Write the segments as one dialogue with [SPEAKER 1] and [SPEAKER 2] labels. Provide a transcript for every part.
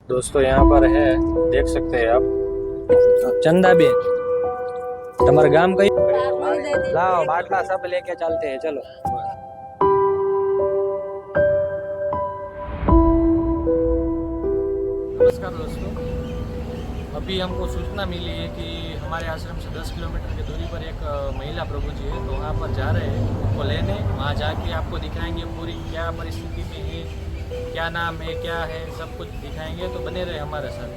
[SPEAKER 1] दोस्तों यहाँ पर है, देख सकते हैं आप चंदा बेन। તમારા ગામ કયું? લાવો બાટલા सब लेके चलते हैं, चलो। नमस्कार दोस्तों, अभी हमको सूचना मिली है कि हमारे आश्रम से 10 किलोमीटर की दूरी पर एक महिला प्रभु जी है, तो वहाँ पर जा रहे हैं उनको लेने। वहाँ जाके आपको दिखाएंगे पूरी क्या परिस्थिति में है, क्या नाम है, क्या है, सब कुछ दिखाएंगे, तो बने रहे हमारे साथ।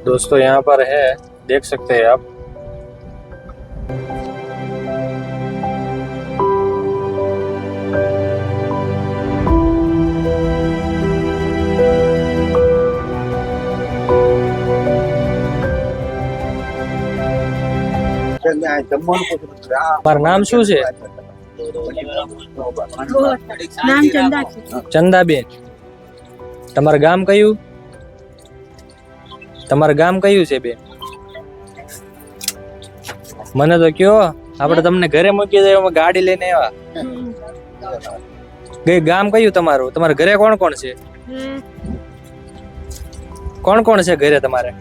[SPEAKER 1] दोस्तों यहाँ पर है, देख सकते हैं आप। તમારું નામ શું છે?
[SPEAKER 2] નામ ચંદા છે.
[SPEAKER 1] ચંદાબેન. તમારું ગામ કયું? તમારું ગામ કયું છે બેન? મને તો કયો, આપણે તમને ઘરે મૂકી દઈએ, અમે ગાડી લઈને આવ્યા. ગામ કયું તમારું? તમારા ઘરે કોણ કોણ છે? કોણ કોણ છે ઘરે તમારે?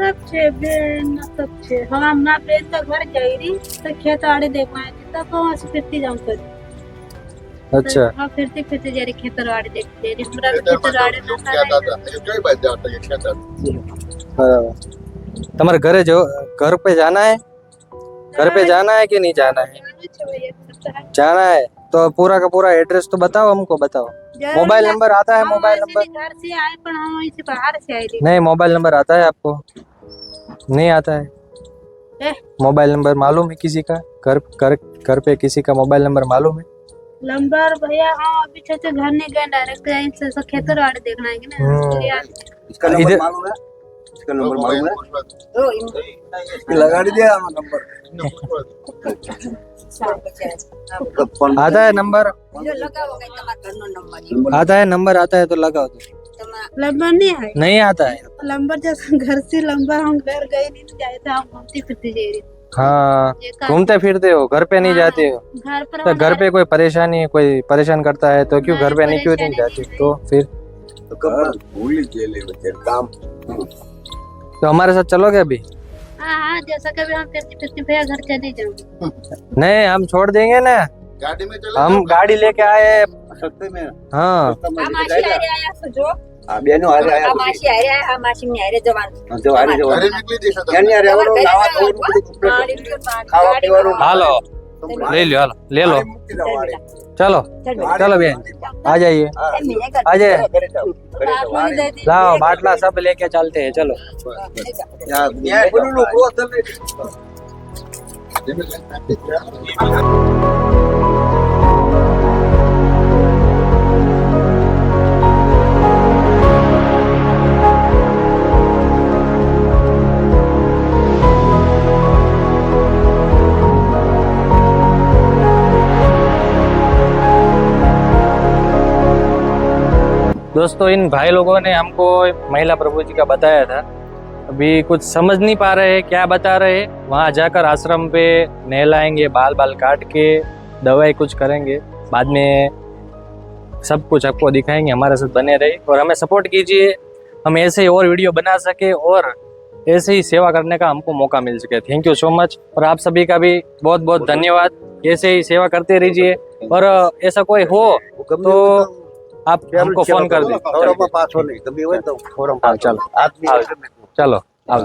[SPEAKER 2] सब छे बेन सब छे. हम ना बेन तो घर गई रही तो खेत आड़े देखना है तब वहां से फिरती जाऊं कर.
[SPEAKER 1] अच्छा.
[SPEAKER 2] हां फिरती फिरती जा रही खेत आड़े देखते रही. हमरा खेत आड़े ना
[SPEAKER 1] बराबर. तुम्हारे घरे जो घर पे जाना है, घर पे जाना है कि नहीं जाना है? जाना है तो पूरा का पूरा एड्रेस तो बताओ, हमको बताओ. मोबाइल नंबर आता है? मोबाइल नंबर
[SPEAKER 2] घर से आए पर हम वहीं से बाहर से आए थे.
[SPEAKER 1] नहीं, मोबाइल नंबर आता है आपको? नहीं आता है. मोबाइल नंबर मालूम है किसी का? घर घर घर पे किसी का मोबाइल नंबर मालूम है?
[SPEAKER 2] नंबर भैया हाँ अभी चाचा घर नहीं गए, डायरेक्ट यहीं से खेतर आड़े देखना है कि ना.
[SPEAKER 3] इसका नंबर मालूम है? इसका नंबर मालूम है? लगा दिया नंबर.
[SPEAKER 1] आता है नंबर? आता है नंबर, आता है तो लगाओ. तो
[SPEAKER 2] नंबर नहीं है.
[SPEAKER 1] नहीं आता है.
[SPEAKER 2] नंबर जैसे घर से नंबर हम घर गए नहीं जाए थे, हम घूमती फिरती जा रही.
[SPEAKER 1] हाँ, घूमते फिरते हो, घर पे नहीं जाते हो.
[SPEAKER 2] घर पर
[SPEAKER 1] तो घर पे कोई परेशानी, कोई परेशान करता है तो क्यों घर पे नहीं, क्यों नहीं जाती? तो फिर
[SPEAKER 3] काम.
[SPEAKER 1] तो हमारे साथ चलोगे अभी?
[SPEAKER 2] हाँ हाँ जैसा कभी हम फिरती फिरती भैया घर चले जाओगे.
[SPEAKER 1] नहीं, हम छोड़ देंगे ना.
[SPEAKER 3] गाड़ी में चले.
[SPEAKER 1] हम गाड़ी लेके आए.
[SPEAKER 3] सस्ते में.
[SPEAKER 1] हाँ.
[SPEAKER 3] બેનો હારે આયા
[SPEAKER 4] આ માસી હારે આયા, આ માસી ને હારે જવાનું.
[SPEAKER 3] જો હારે જો
[SPEAKER 4] ઘરે
[SPEAKER 3] નીકળી દેશો તમે. એની હારે આવવાનું લાવા થોડું બધું કમ્પ્લીટ ખાવા પીવાનું
[SPEAKER 1] હાલો, ले लो, हालो, ले लो. चलो चलो बहन, आ जाइए, आ जाइए. लाओ बाटला सब लेके चलते हैं, चलो.
[SPEAKER 3] ન્યાય બોલું ક્રોસ ચાલે.
[SPEAKER 1] दोस्तों इन भाई लोगों ने हमको महिला प्रभु जी का बताया था. अभी कुछ समझ नहीं पा रहे हैं क्या बता रहे हैं. वहाँ जाकर आश्रम पे नहलाएंगे, बाल बाल काट के दवाई कुछ करेंगे, बाद में सब कुछ आपको दिखाएंगे. हमारे साथ बने रहिए और हमें सपोर्ट कीजिए, हम ऐसे ही और वीडियो बना सके और ऐसे ही सेवा करने का हमको मौका मिल सके. Thank you so much. और आप सभी का भी बहुत बहुत धन्यवाद. ऐसे ही सेवा करते रहिए और ऐसा कोई हो तो आप हमको फोन कर दे.
[SPEAKER 3] ફોરમમાં પાછો નહીં તમે હોય તો ફોરમ
[SPEAKER 1] हाँ, चलो
[SPEAKER 3] આદમી
[SPEAKER 1] चलो आओ.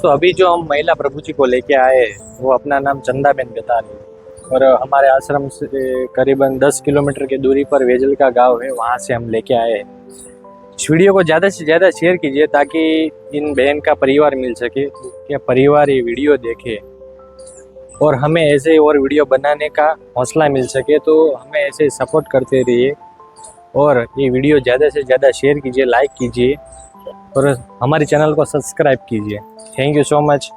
[SPEAKER 1] दोस्तों अभी जो हम महिला प्रभु जी को लेके आए हैं, वो अपना नाम चंदाबेन बता रही है और हमारे आश्रम से करीबन 10 किलोमीटर की दूरी पर वेजल का गांव है, वहाँ से हम लेके आए हैं। इस वीडियो को ज़्यादा से ज़्यादा शेयर कीजिए ताकि इन बहन का परिवार मिल सके, कि परिवार ये वीडियो देखे और हमें ऐसे और वीडियो बनाने का हौसला मिल सके। तो हमें ऐसे सपोर्ट करते रहिए और ये वीडियो ज़्यादा से ज़्यादा शेयर कीजिए, लाइक कीजिए और हमारे चैनल को सब्सक्राइब कीजिए। Thank you so much.